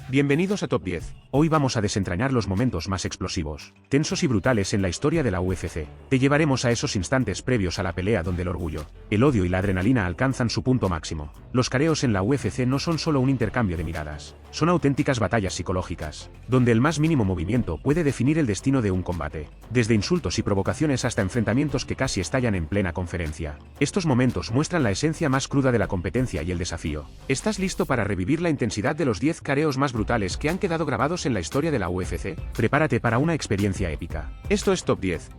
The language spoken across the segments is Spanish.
Bienvenidos a Top 10. Hoy vamos a desentrañar los momentos más explosivos, tensos y brutales en la historia de la UFC. Te llevaremos a esos instantes previos a la pelea donde el orgullo, el odio y la adrenalina alcanzan su punto máximo. Los careos en la UFC no son solo un intercambio de miradas, son auténticas batallas psicológicas, donde el más mínimo movimiento puede definir el destino de un combate, desde insultos y provocaciones hasta enfrentamientos que casi estallan en plena conferencia. Estos momentos muestran la esencia más cruda de la competencia y el desafío. ¿Estás listo para revivir la intensidad de los 10 careos más brutales que han quedado grabados en la historia de la UFC? Prepárate para una experiencia épica. Esto es Top 10.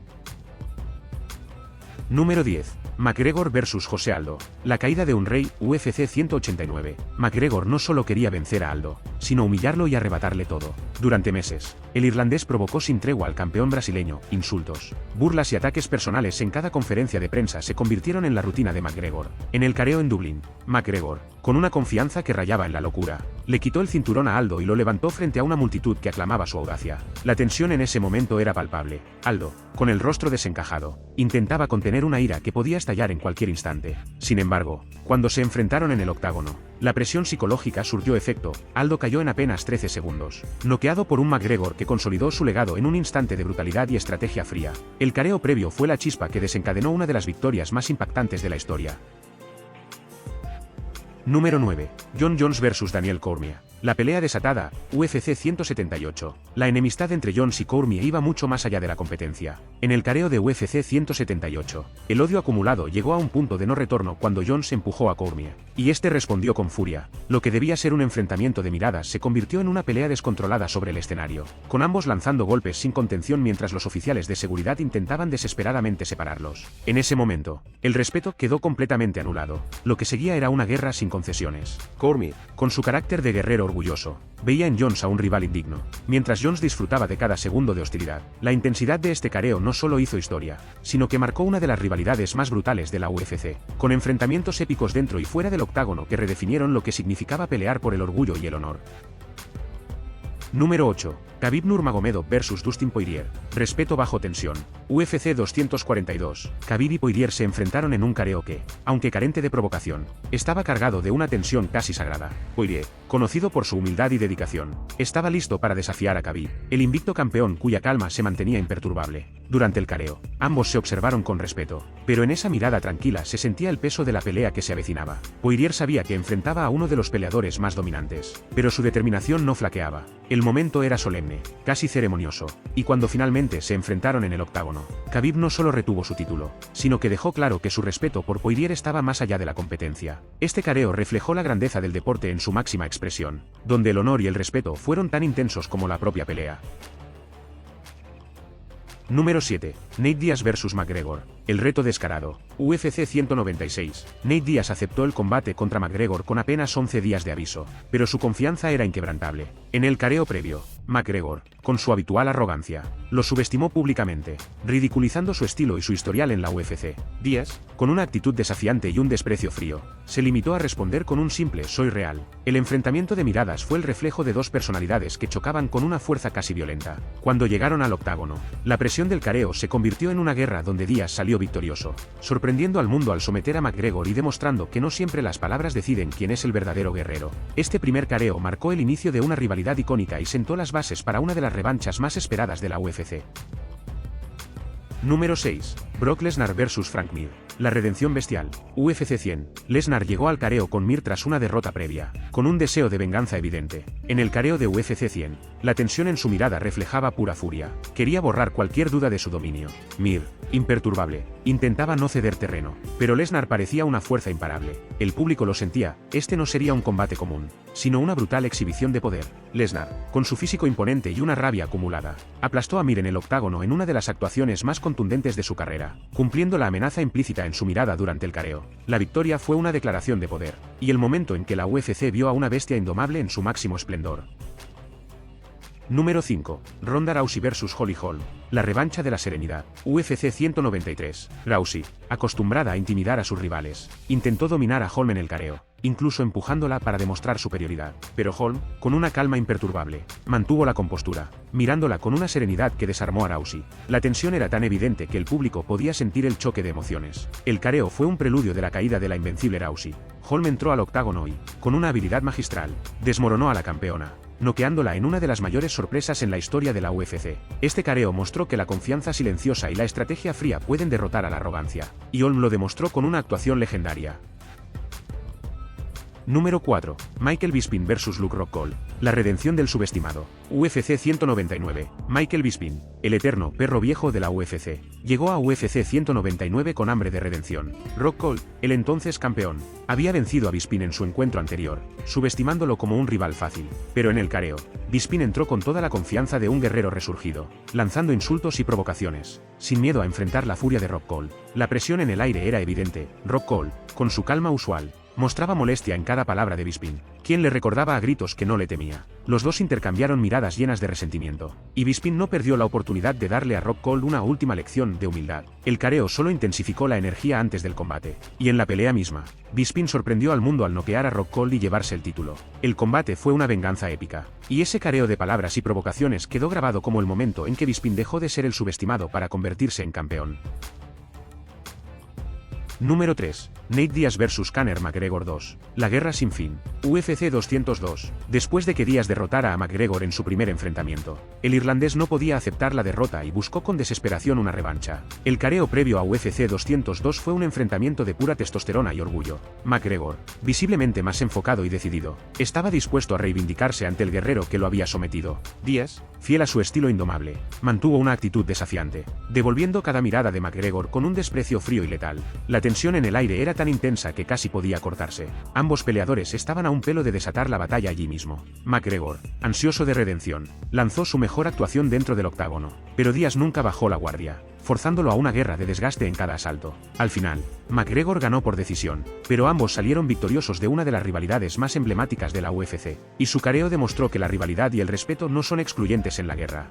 Número 10. McGregor vs José Aldo. La caída de un rey, UFC 189. McGregor no solo quería vencer a Aldo, sino humillarlo y arrebatarle todo. Durante meses, el irlandés provocó sin tregua al campeón brasileño. Insultos, burlas y ataques personales en cada conferencia de prensa se convirtieron en la rutina de McGregor. En el careo en Dublín, McGregor, con una confianza que rayaba en la locura, le quitó el cinturón a Aldo y lo levantó frente a una multitud que aclamaba su audacia. La tensión en ese momento era palpable. Aldo, con el rostro desencajado, intentaba contener una ira que podía estallar en cualquier instante. Sin embargo, cuando se enfrentaron en el octágono, la presión psicológica surtió efecto. Aldo cayó en apenas 13 segundos, noqueado por un McGregor que consolidó su legado en un instante de brutalidad y estrategia fría. El careo previo fue la chispa que desencadenó una de las victorias más impactantes de la historia. Número 9. Jon Jones vs Daniel Cormier. La pelea desatada, UFC 178. La enemistad entre Jones y Cormier iba mucho más allá de la competencia. En el careo de UFC 178, el odio acumulado llegó a un punto de no retorno cuando Jones empujó a Cormier, y este respondió con furia. Lo que debía ser un enfrentamiento de miradas se convirtió en una pelea descontrolada sobre el escenario, con ambos lanzando golpes sin contención mientras los oficiales de seguridad intentaban desesperadamente separarlos. En ese momento, el respeto quedó completamente anulado. Lo que seguía era una guerra sin concesiones. Cormier, con su carácter de guerrero orgulloso, veía en Jones a un rival indigno, mientras Jones disfrutaba de cada segundo de hostilidad. La intensidad de este careo no solo hizo historia, sino que marcó una de las rivalidades más brutales de la UFC, con enfrentamientos épicos dentro y fuera del octágono que redefinieron lo que significaba pelear por el orgullo y el honor. Número 8. Khabib Nurmagomedov vs Dustin Poirier. Respeto bajo tensión. UFC 242. Khabib y Poirier se enfrentaron en un careo que, aunque carente de provocación, estaba cargado de una tensión casi sagrada. Poirier, conocido por su humildad y dedicación, estaba listo para desafiar a Khabib, el invicto campeón cuya calma se mantenía imperturbable. Durante el careo, ambos se observaron con respeto, pero en esa mirada tranquila se sentía el peso de la pelea que se avecinaba. Poirier sabía que enfrentaba a uno de los peleadores más dominantes, pero su determinación no flaqueaba. El momento era solemne, casi ceremonioso, y cuando finalmente se enfrentaron en el octágono, Khabib no solo retuvo su título, sino que dejó claro que su respeto por Poirier estaba más allá de la competencia. Este careo reflejó la grandeza del deporte en su máxima expresión, donde el honor y el respeto fueron tan intensos como la propia pelea. Número 7. Nate Diaz vs McGregor. El reto descarado. UFC 196. Nate Diaz aceptó el combate contra McGregor con apenas 11 días de aviso, pero su confianza era inquebrantable. En el careo previo, McGregor, con su habitual arrogancia, lo subestimó públicamente, ridiculizando su estilo y su historial en la UFC. Diaz, con una actitud desafiante y un desprecio frío, se limitó a responder con un simple "soy real". El enfrentamiento de miradas fue el reflejo de dos personalidades que chocaban con una fuerza casi violenta. Cuando llegaron al octágono, la presión del careo se convirtió en una guerra donde Diaz salió victorioso, sorprendiendo al mundo al someter a McGregor y demostrando que no siempre las palabras deciden quién es el verdadero guerrero. Este primer careo marcó el inicio de una rivalidad icónica y sentó las bases para una de las revanchas más esperadas de la UFC. Número 6. Brock Lesnar vs Frank Mir. La redención bestial. UFC 100. Lesnar llegó al careo con Mir tras una derrota previa, con un deseo de venganza evidente. En el careo de UFC 100, la tensión en su mirada reflejaba pura furia. Quería borrar cualquier duda de su dominio. Mir, imperturbable, intentaba no ceder terreno, pero Lesnar parecía una fuerza imparable. El público lo sentía. Este no sería un combate común, sino una brutal exhibición de poder. Lesnar, con su físico imponente y una rabia acumulada, aplastó a Mir en el octágono en una de las actuaciones más contundentes de su carrera, cumpliendo la amenaza implícita en su mirada durante el careo. La victoria fue una declaración de poder, y el momento en que la UFC vio a una bestia indomable en su máximo esplendor. Número 5. Ronda Rousey vs Holly Holm. La revancha de la serenidad. UFC 193. Rousey, acostumbrada a intimidar a sus rivales, intentó dominar a Holm en el careo, incluso empujándola para demostrar superioridad. Pero Holm, con una calma imperturbable, mantuvo la compostura, mirándola con una serenidad que desarmó a Rousey. La tensión era tan evidente que el público podía sentir el choque de emociones. El careo fue un preludio de la caída de la invencible Rousey. Holm entró al octágono y, con una habilidad magistral, desmoronó a la campeona, noqueándola en una de las mayores sorpresas en la historia de la UFC. Este careo mostró que la confianza silenciosa y la estrategia fría pueden derrotar a la arrogancia, y Holm lo demostró con una actuación legendaria. Número 4. Michael Bisping vs Luke Rockhold. La redención del subestimado. UFC 199. Michael Bisping, el eterno perro viejo de la UFC, llegó a UFC 199 con hambre de redención. Rockhold, el entonces campeón, había vencido a Bisping en su encuentro anterior, subestimándolo como un rival fácil. Pero en el careo, Bisping entró con toda la confianza de un guerrero resurgido, lanzando insultos y provocaciones, sin miedo a enfrentar la furia de Rockhold. La presión en el aire era evidente. Rockhold, con su calma usual, mostraba molestia en cada palabra de Bisping, quien le recordaba a gritos que no le temía. Los dos intercambiaron miradas llenas de resentimiento, y Bisping no perdió la oportunidad de darle a Rockhold una última lección de humildad. El careo solo intensificó la energía antes del combate, y en la pelea misma, Bisping sorprendió al mundo al noquear a Rockhold y llevarse el título. El combate fue una venganza épica, y ese careo de palabras y provocaciones quedó grabado como el momento en que Bisping dejó de ser el subestimado para convertirse en campeón. Número 3. Nate Diaz vs Conor McGregor 2. La guerra sin fin. UFC 202. Después de que Diaz derrotara a McGregor en su primer enfrentamiento, el irlandés no podía aceptar la derrota y buscó con desesperación una revancha. El careo previo a UFC 202 fue un enfrentamiento de pura testosterona y orgullo. McGregor, visiblemente más enfocado y decidido, estaba dispuesto a reivindicarse ante el guerrero que lo había sometido. Diaz, fiel a su estilo indomable, mantuvo una actitud desafiante, devolviendo cada mirada de McGregor con un desprecio frío y letal. La tensión en el aire era tan intensa que casi podía cortarse. Ambos peleadores estaban a un pelo de desatar la batalla allí mismo. McGregor, ansioso de redención, lanzó su mejor actuación dentro del octágono, pero Diaz nunca bajó la guardia, forzándolo a una guerra de desgaste en cada asalto. Al final, McGregor ganó por decisión, pero ambos salieron victoriosos de una de las rivalidades más emblemáticas de la UFC, y su careo demostró que la rivalidad y el respeto no son excluyentes en la guerra.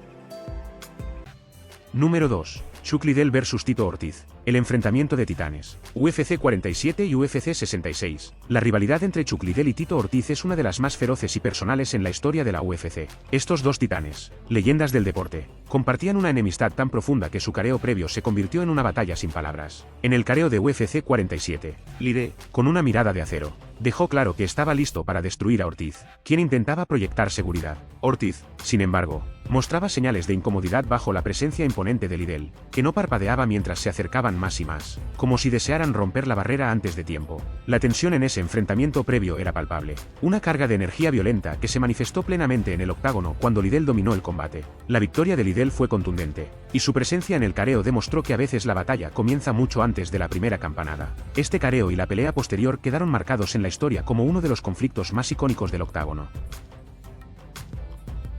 Número 2. Chuck Liddell vs Tito Ortiz. El enfrentamiento de titanes. UFC 47 y UFC 66. La rivalidad entre Chuck Liddell y Tito Ortiz es una de las más feroces y personales en la historia de la UFC. Estos dos titanes, leyendas del deporte, compartían una enemistad tan profunda que su careo previo se convirtió en una batalla sin palabras. En el careo de UFC 47, Liddell, con una mirada de acero, dejó claro que estaba listo para destruir a Ortiz, quien intentaba proyectar seguridad. Ortiz, sin embargo, mostraba señales de incomodidad bajo la presencia imponente de Liddell, que no parpadeaba mientras se acercaban más y más, como si desearan romper la barrera antes de tiempo. La tensión en ese enfrentamiento previo era palpable, una carga de energía violenta que se manifestó plenamente en el octágono cuando Liddell dominó el combate. La victoria de Liddell fue contundente, y su presencia en el careo demostró que a veces la batalla comienza mucho antes de la primera campanada. Este careo y la pelea posterior quedaron marcados en la historia como uno de los conflictos más icónicos del octágono.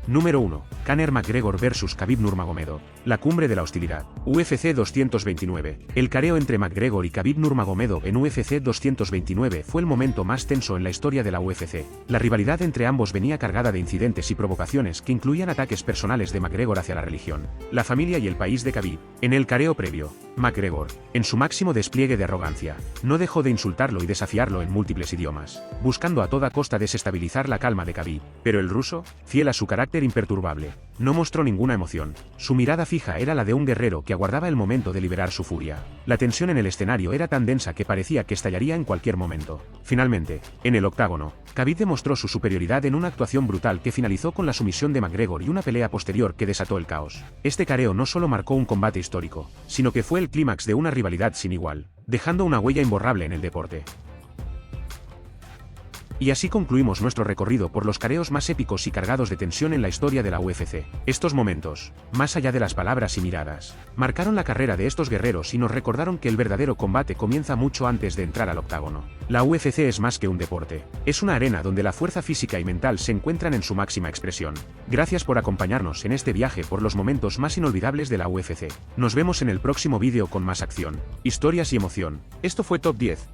Número 1. Conor McGregor vs Khabib Nurmagomedov. La cumbre de la hostilidad. UFC 229. El careo entre McGregor y Khabib Nurmagomedov en UFC 229 fue el momento más tenso en la historia de la UFC. La rivalidad entre ambos venía cargada de incidentes y provocaciones que incluían ataques personales de McGregor hacia la religión, la familia y el país de Khabib. En el careo previo, McGregor, en su máximo despliegue de arrogancia, no dejó de insultarlo y desafiarlo en múltiples idiomas, buscando a toda costa desestabilizar la calma de Khabib. Pero el ruso, fiel a su carácter imperturbable, no mostró ninguna emoción. Su mirada fija era la de un guerrero que aguardaba el momento de liberar su furia. La tensión en el escenario era tan densa que parecía que estallaría en cualquier momento. Finalmente, en el octágono, Khabib demostró su superioridad en una actuación brutal que finalizó con la sumisión de McGregor y una pelea posterior que desató el caos. Este careo no solo marcó un combate histórico, sino que fue el clímax de una rivalidad sin igual, dejando una huella imborrable en el deporte. Y así concluimos nuestro recorrido por los careos más épicos y cargados de tensión en la historia de la UFC. Estos momentos, más allá de las palabras y miradas, marcaron la carrera de estos guerreros y nos recordaron que el verdadero combate comienza mucho antes de entrar al octágono. La UFC es más que un deporte, es una arena donde la fuerza física y mental se encuentran en su máxima expresión. Gracias por acompañarnos en este viaje por los momentos más inolvidables de la UFC. Nos vemos en el próximo vídeo con más acción, historias y emoción. Esto fue Top 10.